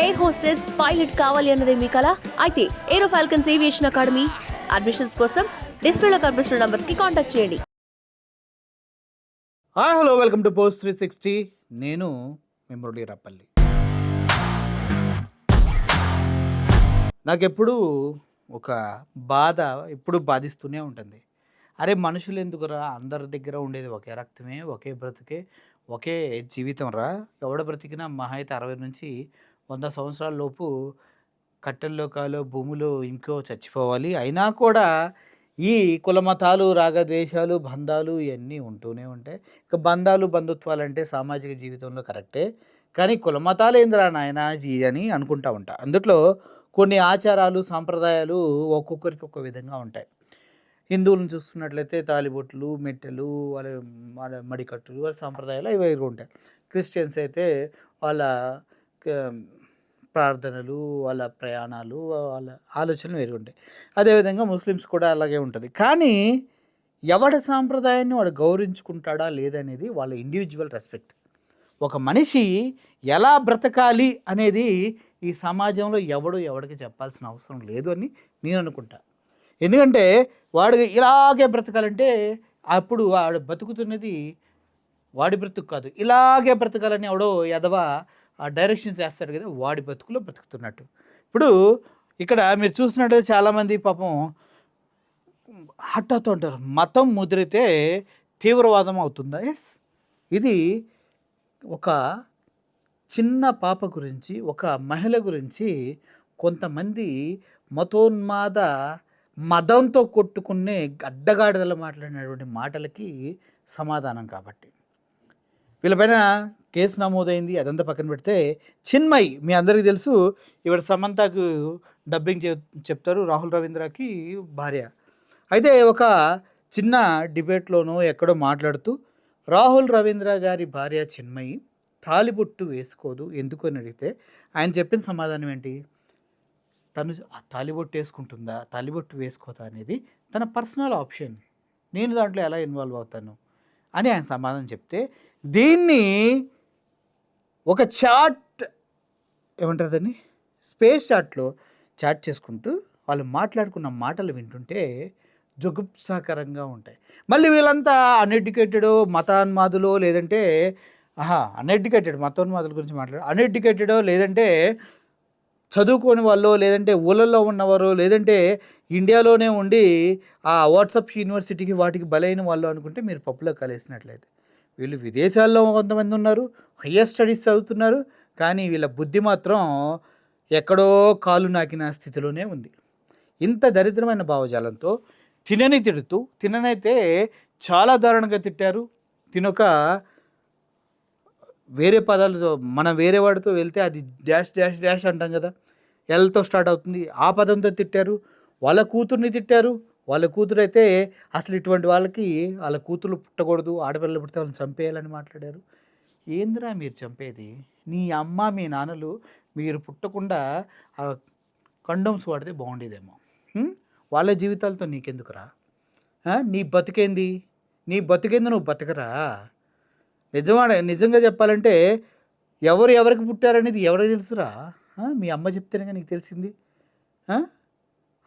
Air hostess pilot కావాలి అన్నదే మీ కల అయితే ఏరో ఫాల్కన్స్ ఏవియేషన్ అకాడమీ అడ్మిషన్స్ కోసం డిస్ప్లేలో కనిపిస్తున్న నంబర్స్ కి కాంటాక్ట్ చేయండి. Hi hello welcome to post 360. నేను మీ మురళీ రాపల్లి. నాకెప్పుడు ఒక బాధ ఎప్పుడు బాధిస్తూనే ఉంటుంది. అరే మనుషులు ఎందుకురా, అందరి దగ్గర ఉండేది ఒకే రక్తమే, ఒకే బ్రతుకే, ఒకే జీవితం రా. ఎవడ బ్రతికినా మహా అయితే 60 నుంచి 100 సంవత్సరాల లోపు కట్టెల్లో కాలో భూమిలో ఇంకో చచ్చిపోవాలి. అయినా కూడా ఈ కులమతాలు రాగద్వేషాలు బంధాలు ఇవన్నీ ఉంటూనే ఉంటాయి. ఇక బంధాలు బంధుత్వాలు అంటే సామాజిక జీవితంలో కరెక్టే, కానీ కులమతాలు ఏందిరా నాయన అని అనుకుంటా ఉంటా. అందుట్లో కొన్ని ఆచారాలు సాంప్రదాయాలు ఒక్కొక్కరికి ఒక్కో విధంగా ఉంటాయి. హిందువులను చూస్తున్నట్లయితే తాలిబొట్లు, మెట్టెలు, వాళ్ళ వాళ్ళ మడికట్టులు, వాళ్ళ సాంప్రదాయాలు ఇవి ఉంటాయి. క్రిస్టియన్స్ అయితే వాళ్ళ ప్రార్థనలు, వాళ్ళ ప్రయాణాలు, వాళ్ళ ఆలోచనలు వేరు ఉంటాయి. అదేవిధంగా ముస్లిమ్స్ కూడా అలాగే ఉంటుంది. కానీ ఎవడి సాంప్రదాయాన్ని వాడు గౌరవించుకుంటాడా లేదనేది వాళ్ళ ఇండివిజువల్ రెస్పెక్ట్. ఒక మనిషి ఎలా బ్రతకాలి అనేది ఈ సమాజంలో ఎవడికి చెప్పాల్సిన అవసరం లేదు అని నేను అనుకుంటా. ఎందుకంటే వాడు ఇలాగే బ్రతకాలంటే అప్పుడు వాడు బతుకుతున్నది వాడి బ్రతుకు కాదు, ఇలాగే బ్రతకాలని ఎవడో ఎదవా డైరెక్షన్స్ వేస్తాడు కదా, వాడి బతుకులో బ్రతుకుతున్నట్టు. ఇప్పుడు ఇక్కడ మీరు చూసినట్టు చాలామంది పాపం హట్ అవుతూ ఉంటారు. మతం ముదిరితే తీవ్రవాదం అవుతుందా? ఎస్. ఇది ఒక చిన్న పాప గురించి, ఒక మహిళ గురించి కొంతమంది మతోన్మాద మదంతో కొట్టుకునే అడ్డగాడిదలు మాట్లాడినటువంటి మాటలకి సమాధానం. కాబట్టి వీళ్ళపైన కేసు నమోదైంది. అదంతా పక్కన పెడితే చిన్మయి మీ అందరికీ తెలుసు, ఇవిడ సమంతకు డబ్బింగ్ చెప్తారు, రాహుల్ రవీంద్రకి భార్య. అయితే ఒక చిన్న డిబేట్లోనో ఎక్కడో మాట్లాడుతూ రాహుల్ రవీంద్ర గారి భార్య చిన్మయి తాలిబొట్టు వేసుకోదు ఎందుకు అని అడిగితే ఆయన చెప్పిన సమాధానం ఏంటి? తను తాలిబొట్టు వేసుకుంటుందా, తాలిబొట్టు వేసుకోదా అనేది తన పర్సనల్ ఆప్షన్, నేను దాంట్లో ఎలా ఇన్వాల్వ్ అవుతాను అని ఆయన సమాధానం చెప్తే, దీన్ని ఒక చాట్ ఏమంటారు దాన్ని, స్పేస్ చాట్లో చాట్ చేసుకుంటూ వాళ్ళు మాట్లాడుకున్న మాటలు వింటుంటే జుగుప్సాకరంగా ఉంటాయి. మళ్ళీ వీళ్ళంతా అన్ఎడ్యుకేటెడ్ మతాన్మాదులో, లేదంటే అన్ఎడ్యుకేటెడ్ మతోన్మాదుల గురించి అన్ఎడ్యుకేటెడో, లేదంటే చదువుకోని వాళ్ళు, లేదంటే ఊళ్ళల్లో ఉన్నవారు, లేదంటే ఇండియాలోనే ఉండి ఆ వాట్సాప్ యూనివర్సిటీకి వాటికి బలైన వాళ్ళు అనుకుంటే మీరు పప్పులో కలిసినట్లయితే, వీళ్ళు విదేశాల్లో కొంతమంది ఉన్నారు, హయ్యర్ స్టడీస్ చదువుతున్నారు, కానీ వీళ్ళ బుద్ధి మాత్రం ఎక్కడో కాలు నాకిన స్థితిలోనే ఉంది. ఇంత దరిద్రమైన భావజాలంతో తినని తిడుతూ, తిననైతే చాలా దారుణంగా తిట్టారు. తినొక వేరే పదాలతో మనం వేరే వాడితో వెళ్తే అది డాష్ డాష్ డాష్ అంటాం కదా, ఎల్తో స్టార్ట్ అవుతుంది, ఆ పదంతో తిట్టారు. వాళ్ళ కూతుర్ని తిట్టారు. వాళ్ళ కూతురు అయితే అసలు ఇటువంటి వాళ్ళకి వాళ్ళ కూతురు పుట్టకూడదు, ఆడపిల్లలు పుడితే వాళ్ళని చంపేయాలని మాట్లాడారు. ఏందిరా మీరు చంపేది? నీ అమ్మ మీ నాన్నలు మీరు పుట్టకుండా కండోమ్స్ వాడితే బాగుండేదేమో. వాళ్ళ జీవితాలతో నీకెందుకురా? నీ బతుకేంది? నువ్వు బతకరా? నిజంగా చెప్పాలంటే ఎవరికి పుట్టారనేది ఎవరికి తెలుసురా? మీ అమ్మ చెప్తేనే నీకు తెలిసింది.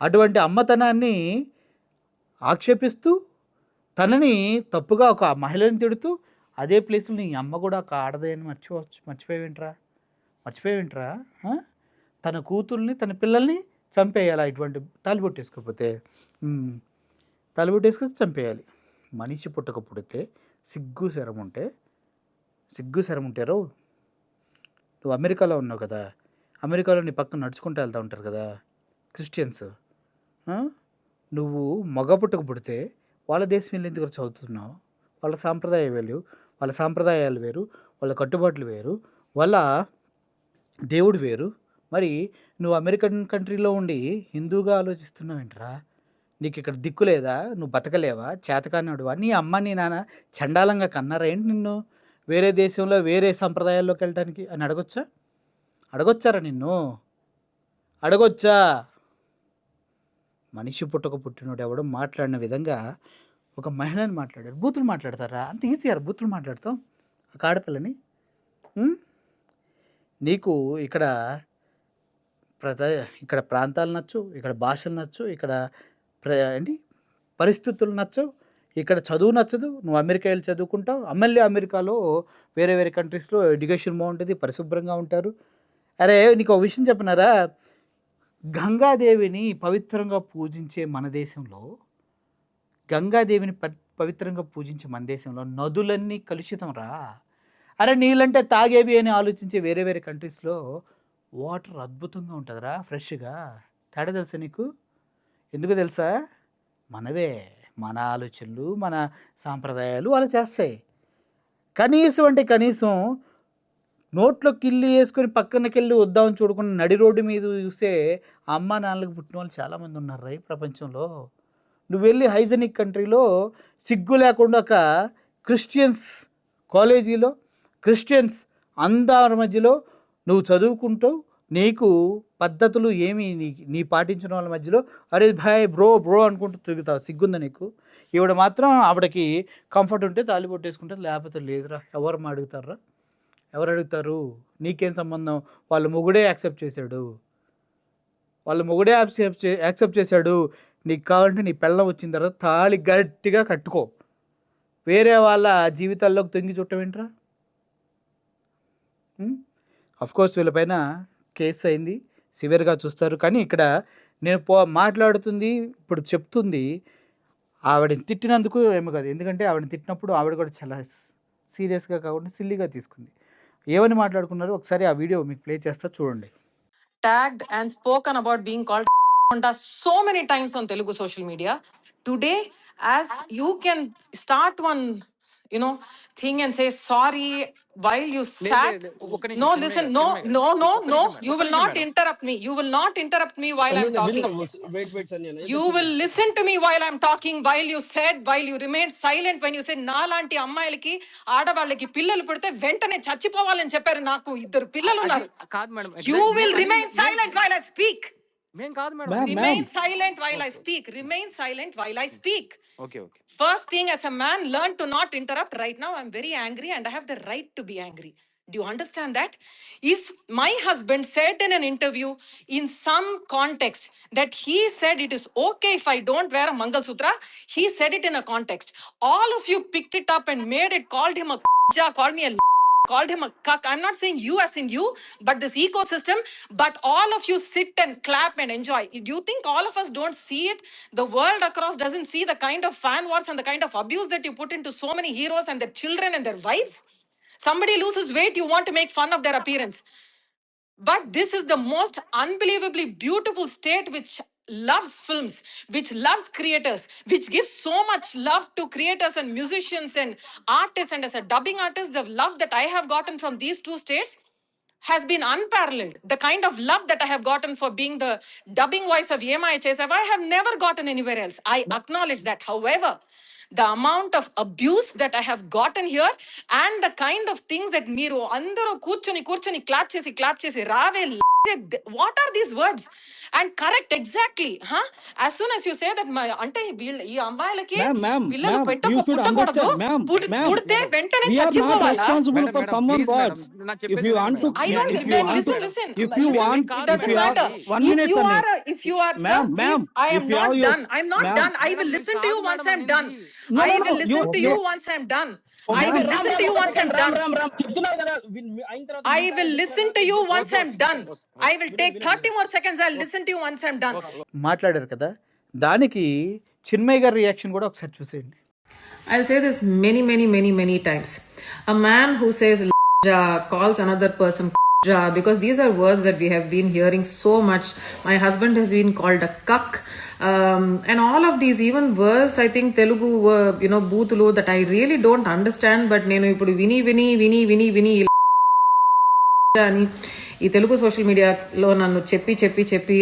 అటువంటి అమ్మతనాన్ని ఆక్షేపిస్తూ, తనని తప్పుగా ఒక మహిళని తిడుతూ, అదే ప్లేస్లో నీ అమ్మ కూడా ఒక ఆడదే అని మర్చిపోయేవింట్రా? తన కూతుర్ని, తన పిల్లల్ని చంపేయాలా? ఇటువంటి తాలిబొట్టు వేసుకోకపోతే చంపేయాలి. మనిషి పుట్టక పుడితే సిగ్గు శరం ఉంటారో. నువ్వు అమెరికాలో ఉన్నావు కదా, అమెరికాలో నీ పక్కన నడుచుకుంటూ వెళ్తూ ఉంటారు కదా క్రిస్టియన్స్. నువ్వు మగ పుట్టక పుడితే వాళ్ళ దేశం వెళ్ళి ఎందుకు చదువుతున్నావు? వాళ్ళ సాంప్రదాయాలు వేరు, వాళ్ళ కట్టుబాట్లు వేరు, వాళ్ళ దేవుడు వేరు. మరి నువ్వు అమెరికన్ కంట్రీలో ఉండి హిందూగా ఆలోచిస్తున్నావేంట్రా? నీకు ఇక్కడ దిక్కు లేదా? నువ్వు బతకలేవా? చేతకానివాడువా? నీ అమ్మ నీ నాన్న చండాలంగా కన్నారా ఏంటి నిన్ను వేరే దేశంలో వేరే సంప్రదాయాల్లోకి వెళ్ళడానికి అని అడగొచ్చారా నిన్ను? అడగొచ్చా? మనిషి పుట్టినోడు ఎవడో మాట్లాడిన విధంగా ఒక మహిళని మాట్లాడారు. బూతులు మాట్లాడతారా? అంత ఈజీయారా బూతులు మాట్లాడతాం ఒక ఆడపిల్లని? నీకు ఇక్కడ ప్రత ఇక్కడ ప్రాంతాలు నచ్చు, ఇక్కడ భాషలు నచ్చు, ఇక్కడ ఏంటి పరిస్థితులు నచ్చవు, ఇక్కడ చదువు నచ్చదు. నువ్వు అమెరికా వెళ్ళి చదువుకుంటావు. మళ్ళీ అమెరికాలో వేరే వేరే కంట్రీస్లో ఎడ్యుకేషన్ బాగుంటుంది, పరిశుభ్రంగా ఉంటారు. అరే నీకు ఒక విషయం చెప్పినారా, గంగాదేవిని పవిత్రంగా పూజించే మన దేశంలో, గంగాదేవిని పవిత్రంగా పూజించే మన దేశంలో నదులన్నీ కలుషితం రా. అరే నీళ్ళంటే తాగేవి అని ఆలోచించే వేరే వేరే కంట్రీస్లో వాటర్ అద్భుతంగా ఉంటుందిరా, ఫ్రెష్గా. తేడా తెలుసా నీకు? ఎందుకు తెలుసా? మనవే, మన ఆలోచనలు, మన సాంప్రదాయాలు వాళ్ళు చేస్తాయి. కనీసం అంటే కనీసం నోట్లో కిల్లి వేసుకొని పక్కనకెళ్ళి వద్దామని చూడకుండా నడి రోడ్డు మీద చూసే అమ్మ నాన్నలకు పుట్టిన వాళ్ళు చాలామంది ఉన్నారు రా ఈ ప్రపంచంలో. నువ్వు వెళ్ళి హైజెనిక్ కంట్రీలో సిగ్గు లేకుండా ఒక క్రిస్టియన్స్ కాలేజీలో క్రిస్టియన్స్ అందరి మధ్యలో నువ్వు చదువుకుంటూ నీకు పద్ధతులు ఏమి నీ పాటించిన వాళ్ళ మధ్యలో అరే భాయ్ బ్రో అనుకుంటూ తిరుగుతావు. సిగ్గుందా నీకు? ఈవిడ మాత్రం ఆవిడకి కంఫర్ట్ ఉంటే తాళి పొట్టేసుకుంటే, లేకపోతే లేదురా. ఎవరు అడుగుతారా? ఎవరు అడుగుతారు? నీకేం సంబంధం? వాళ్ళ మొగుడే యాక్సెప్ట్ చేశాడు, వాళ్ళ మొగుడే యాక్సెప్ట్ చేశాడు. నీకు కావాలంటే నీ పెళ్ళం వచ్చిన తర్వాత తాళి గట్టిగా కట్టుకో. వేరే వాళ్ళ జీవితాల్లోకి తొంగి చుట్టమేంట్రా? అఫ్కోర్స్ వీళ్ళపైన కేసు అయింది, సివియర్గా చూస్తారు. కానీ ఇక్కడ నేను మాట్లాడుతుంది, ఇప్పుడు చెప్తుంది ఆవిడని తిట్టినందుకు ఏమో కాదు. ఎందుకంటే ఆవిడని తిట్టినప్పుడు ఆవిడ కూడా చాలా సీరియస్గా కాకుండా సిల్లీగా తీసుకుంది. ఏమని మాట్లాడుకున్నారు ఒకసారి ఆ వీడియో మీకు ప్లే చేస్తా, చూడండి. Tagged and spoken about being called so many times on Telugu social media. Today, as you can start one, thing and say sorry while you sat. No, listen, no. You will not interrupt me. You will not interrupt me while I'm talking. Wait, Sanya. You will listen to me while I'm talking. While you remained silent when you said నాలాంటి అమ్మాయిలకి ఆడవాళ్ళకి పిల్లలు పుడితే వెంటనే చచ్చిపోవాలని చెప్పారు. నాకు 2 పిల్లలు ఉన్నారు. You will remain silent while I speak. Remain silent while I speak. Remain silent while I speak. Okay. First thing, as a man, learn to not interrupt. Right now, I'm very angry and I have the right to be angry. Do you understand that? If my husband said in an interview, in some context, that he said it is okay if I don't wear a Mangal Sutra, he said it in a context. All of you picked it up and made it, called him a called me a called him a cuck. I'm not saying you as in you, but this ecosystem. But all of you sit and clap and enjoy. Do you think all of us don't see it? The world across doesn't see the kind of fan wars and the kind of abuse that you put into so many heroes and their children and their wives? Somebody loses weight, you want to make fun of their appearance. But this is the most unbelievably beautiful state which loves films, which loves creators, which gives so much love to creators and musicians and artists. And as a dubbing artist, the love that I have gotten from these 2 states has been unparalleled. The kind of love that I have gotten for being the dubbing voice of Yema HSF, I have never gotten anywhere else. I acknowledge that. However, the amount of abuse that I have gotten here and the kind of things that మీరు అందరూ కూర్చొని clap చేసి రావే what are these words? And correct exactly, huh? As soon as you say that అంటే ఈ అమ్మాయిలకి పిల్లలు పుట్టకూడదు, పుడితే వెంటనే చచ్చిపోవాలా? Responsible for someone words. If you want to, I don't if you want listen. if you want, It doesn't matter. One minute, If you are, ma'am, I am if you not have done. I'm not done. I will listen to you once I'm done. No, I no, will no, listen to you once I'm done. I will listen to you once I'm done. చెప్తున్నారు కదా అయిన తర్వాత I will listen to you once I'm done. I will take 30 more seconds. I'll listen to you once I'm done. మాట్లాడారు కదా, దానికి చిన్మయ్య గారి reaction కూడా ఒకసారి చూసేయండి. I'll say this many times. A man who says calls another person because these are words that we have been hearing so much. My husband has been called a cuck. And all of these, even worse, I think Telugu, boothulu that I really don't understand. But nenu ipudu vini ani ఈ Telugu social మీడియాలో నన్ను చెప్పి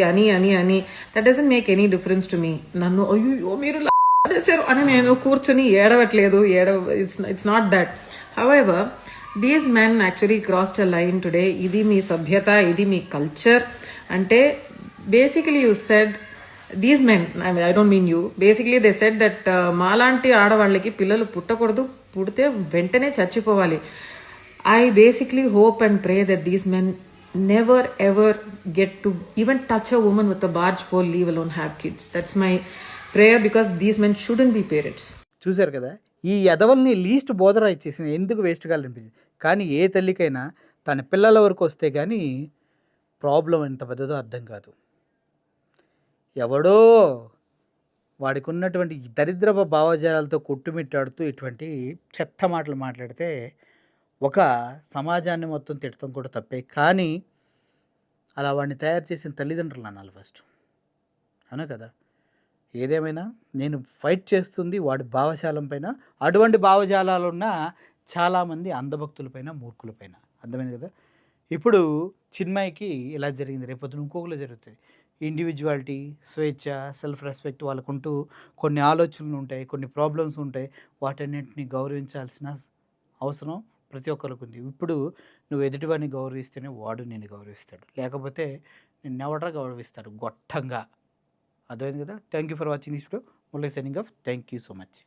అని that doesn't make any difference to me. నన్ను అయ్యో మీరు చేశారు అని నేను కూర్చొని ఏడవట్లేదు, it's not that. However, these men actually crossed a line today. ఇది మీ సభ్యత, ఇది మీ కల్చర్ అంటే basically you said these men, I don't mean you, basically they said that మాలాంటి ఆడవాళ్ళకి పిల్లలు పుట్టకూడదు, పుడితే వెంటనే చచ్చిపోవాలి. I basically hope and pray that these men never ever get to even touch a woman with a barge pole, leave alone have kids. That's my prayer, because these men shouldn't be parents. చూశారు కదా, ఈ ఎదవల్ని least బోధరా ఇచ్చేసింది, ఎందుకు waste కావాలనిపించింది. కానీ ఏ తల్లికైనా తన పిల్లల వరకు వస్తే కానీ ప్రాబ్లం ఎంత పెద్దదో అర్థం కాదు. ఎవడో వాడికి ఉన్నటువంటి ఈ దరిద్రపు భావజాలాలతో కొట్టుమిట్టాడుతూ ఇటువంటి చెత్త మాటలు మాట్లాడితే ఒక సమాజాన్ని మొత్తం తిట్టడం కూడా తప్పే. కానీ అలా వాడిని తయారు చేసిన తల్లిదండ్రులు అనాలి ఫస్ట్, అవునా కదా. ఏదేమైనా నేను ఫైట్ చేస్తుంది వాడి భావజాలం పైన, అటువంటి భావజాలాలు ఉన్న చాలామంది అంధభక్తులపైన, మూర్ఖులపైన. అర్థమైంది కదా. ఇప్పుడు చిన్మయికి ఇలా జరిగింది, రేపొద్దున ఇంకొకరు జరుగుతుంది. ఇండివిజువాలిటీ, స్వేచ్ఛ, సెల్ఫ్ రెస్పెక్ట్ వాళ్ళకుంటూ కొన్ని ఆలోచనలు ఉంటాయి, కొన్ని ప్రాబ్లమ్స్ ఉంటాయి. వాటన్నింటినీ గౌరవించాల్సిన అవసరం ప్రతి ఒక్కరికి ఉంది. ఇప్పుడు నువ్వు ఎదుటివాడిని గౌరవిస్తేనే వాడు నేను గౌరవిస్తాడు, లేకపోతే నిన్నెవడరా గౌరవిస్తాడు గొట్టంగా. అర్థమైంది కదా. Thank you for watching this video. Murali signing off. Thank you so much.